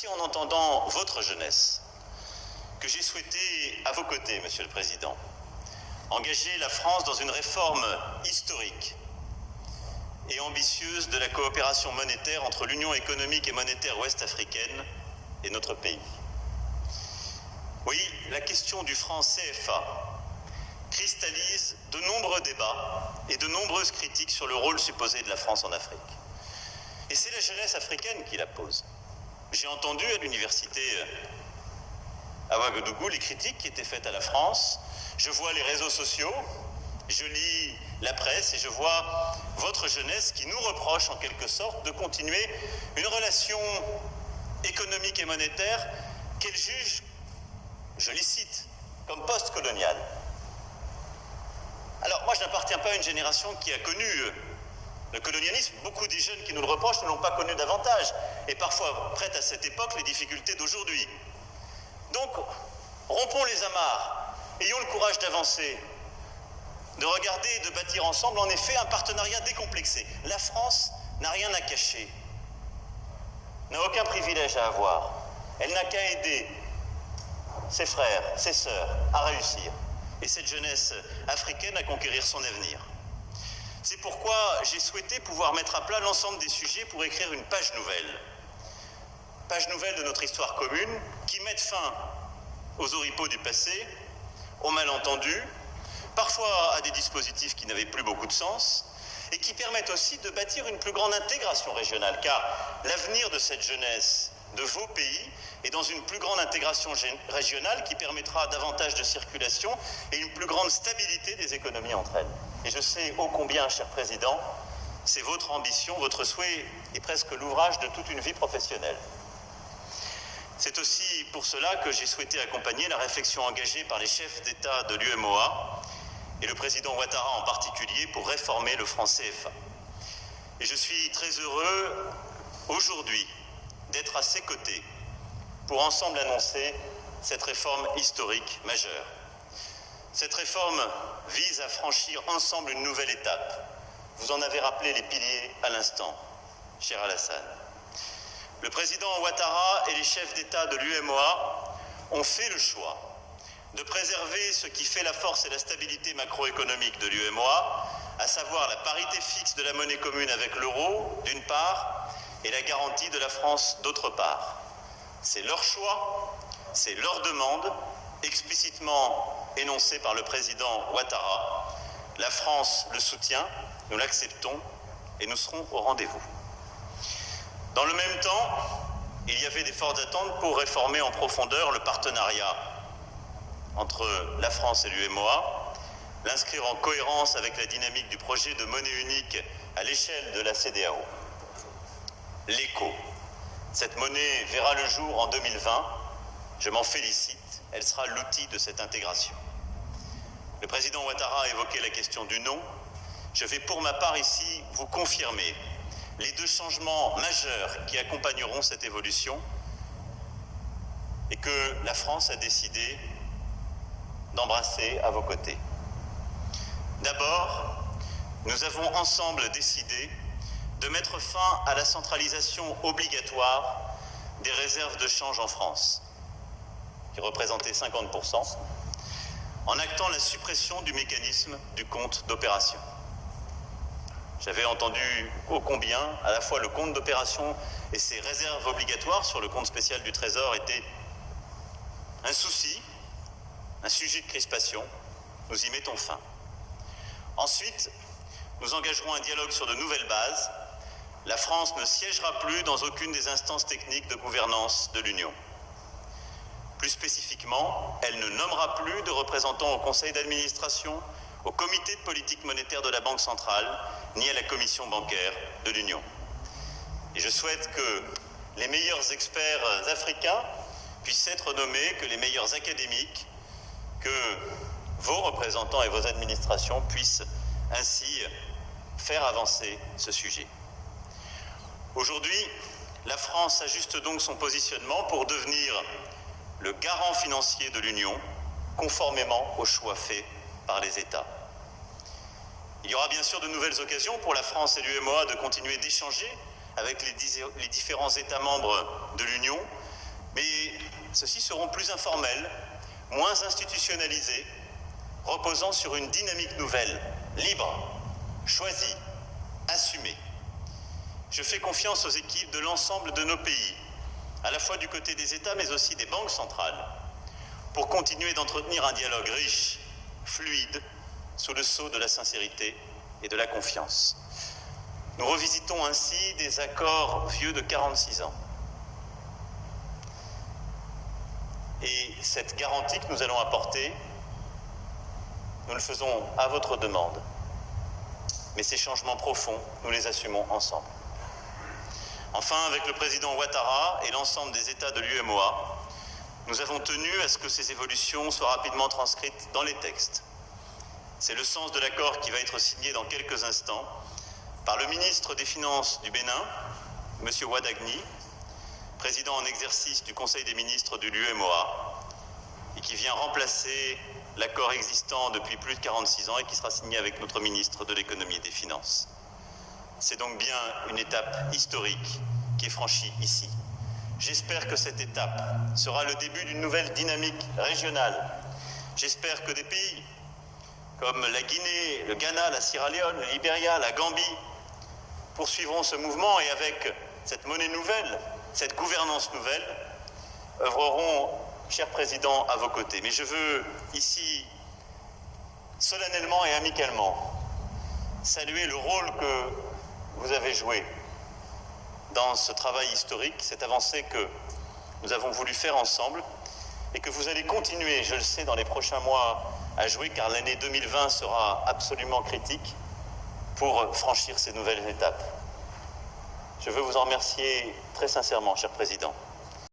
C'est en entendant votre jeunesse que j'ai souhaité, à vos côtés, Monsieur le Président, engager la France dans une réforme historique et ambitieuse de la coopération monétaire entre l'Union économique et monétaire ouest-africaine et notre pays. Oui, la question du franc CFA cristallise de nombreux débats et de nombreuses critiques sur le rôle supposé de la France en Afrique. Et c'est la jeunesse africaine qui la pose. J'ai entendu à l'université à Ouagadougou les critiques qui étaient faites à la France. Je vois les réseaux sociaux, je lis la presse et je vois votre jeunesse qui nous reproche en quelque sorte de continuer une relation économique et monétaire qu'elle juge, je les cite, comme post-coloniale. Alors moi je n'appartiens pas à une génération qui a connu le colonialisme. Beaucoup des jeunes qui nous le reprochent ne l'ont pas connu davantage et parfois prêtent à cette époque les difficultés d'aujourd'hui. Donc rompons les amarres, ayons le courage d'avancer, de regarder et de bâtir ensemble en effet un partenariat décomplexé. La France n'a rien à cacher, n'a aucun privilège à avoir. Elle n'a qu'à aider ses frères, ses sœurs à réussir et cette jeunesse africaine à conquérir son avenir. C'est pourquoi j'ai souhaité pouvoir mettre à plat l'ensemble des sujets pour écrire une page nouvelle de notre histoire commune qui mette fin aux oripeaux du passé, aux malentendus, parfois à des dispositifs qui n'avaient plus beaucoup de sens, et qui permettent aussi de bâtir une plus grande intégration régionale, car l'avenir de cette jeunesse de vos pays est dans une plus grande intégration régionale qui permettra davantage de circulation et une plus grande stabilité des économies entre elles. Et je sais ô combien, cher Président, c'est votre ambition, votre souhait et presque l'ouvrage de toute une vie professionnelle. C'est aussi pour cela que j'ai souhaité accompagner la réflexion engagée par les chefs d'État de l'UEMOA et le président Ouattara en particulier pour réformer le franc CFA. Et je suis très heureux aujourd'hui d'être à ses côtés pour ensemble annoncer cette réforme historique majeure. Cette réforme vise à franchir ensemble une nouvelle étape. Vous en avez rappelé les piliers à l'instant, cher Alassane. Le président Ouattara et les chefs d'État de l'UEMOA ont fait le choix de préserver ce qui fait la force et la stabilité macroéconomique de l'UEMOA, à savoir la parité fixe de la monnaie commune avec l'euro, d'une part, et la garantie de la France, d'autre part. C'est leur choix, c'est leur demande, explicitement énoncée par le président Ouattara. La France le soutient, nous l'acceptons et nous serons au rendez-vous. Dans le même temps, il y avait des fortes attentes pour réformer en profondeur le partenariat entre la France et l'UEMOA, l'inscrire en cohérence avec la dynamique du projet de monnaie unique à l'échelle de la CEDEAO. L'ECO. Cette monnaie verra le jour en 2020. Je m'en félicite. Elle sera l'outil de cette intégration. Le président Ouattara a évoqué la question du nom. Je vais pour ma part ici vous confirmer les deux changements majeurs qui accompagneront cette évolution et que la France a décidé d'embrasser à vos côtés. D'abord, nous avons ensemble décidé de mettre fin à la centralisation obligatoire des réserves de change en France, qui représentait 50%, en actant la suppression du mécanisme du compte d'opération. J'avais entendu ô combien, à la fois le compte d'opération et ses réserves obligatoires sur le compte spécial du Trésor étaient un souci, un sujet de crispation. Nous y mettons fin. Ensuite, nous engagerons un dialogue sur de nouvelles bases. La France ne siégera plus dans aucune des instances techniques de gouvernance de l'Union. Plus spécifiquement, elle ne nommera plus de représentants au conseil d'administration, au comité de politique monétaire de la Banque centrale, ni à la commission bancaire de l'Union. Et je souhaite que les meilleurs experts africains puissent être nommés, que les meilleurs académiques, que vos représentants et vos administrations puissent ainsi faire avancer ce sujet. Aujourd'hui, la France ajuste donc son positionnement pour devenir le garant financier de l'Union, conformément aux choix faits par les États. Il y aura bien sûr de nouvelles occasions pour la France et l'UEMOA de continuer d'échanger avec les différents États membres de l'Union Mais ceux-ci seront plus informels, moins institutionnalisés, reposant sur une dynamique nouvelle, libre, choisie, assumée. Je fais confiance aux équipes de l'ensemble de nos pays, à la fois du côté des États mais aussi des banques centrales, pour continuer d'entretenir un dialogue riche, fluide, sous le sceau de la sincérité et de la confiance. Nous revisitons ainsi des accords vieux de 46 ans. Et cette garantie que nous allons apporter, nous le faisons à votre demande. Mais ces changements profonds, nous les assumons ensemble. Enfin, avec le président Ouattara et l'ensemble des États de l'UEMOA, nous avons tenu à ce que ces évolutions soient rapidement transcrites dans les textes. C'est le sens de l'accord qui va être signé dans quelques instants par le ministre des Finances du Bénin, M. Ouadagni, président en exercice du Conseil des ministres de l'UEMOA, et qui vient remplacer l'accord existant depuis plus de 46 ans et qui sera signé avec notre ministre de l'Économie et des Finances. C'est donc bien une étape historique qui est franchie ici. J'espère que cette étape sera le début d'une nouvelle dynamique régionale. J'espère que des pays comme la Guinée, le Ghana, la Sierra Leone, le Libéria, la Gambie poursuivront ce mouvement et avec cette monnaie nouvelle, cette gouvernance nouvelle, œuvreront, cher Président, à vos côtés. Mais je veux ici, solennellement et amicalement, saluer le rôle que vous avez joué dans ce travail historique, cette avancée que nous avons voulu faire ensemble et que vous allez continuer, je le sais, dans les prochains mois à jouer, car l'année 2020 sera absolument critique pour franchir ces nouvelles étapes. Je veux vous en remercier très sincèrement, cher Président.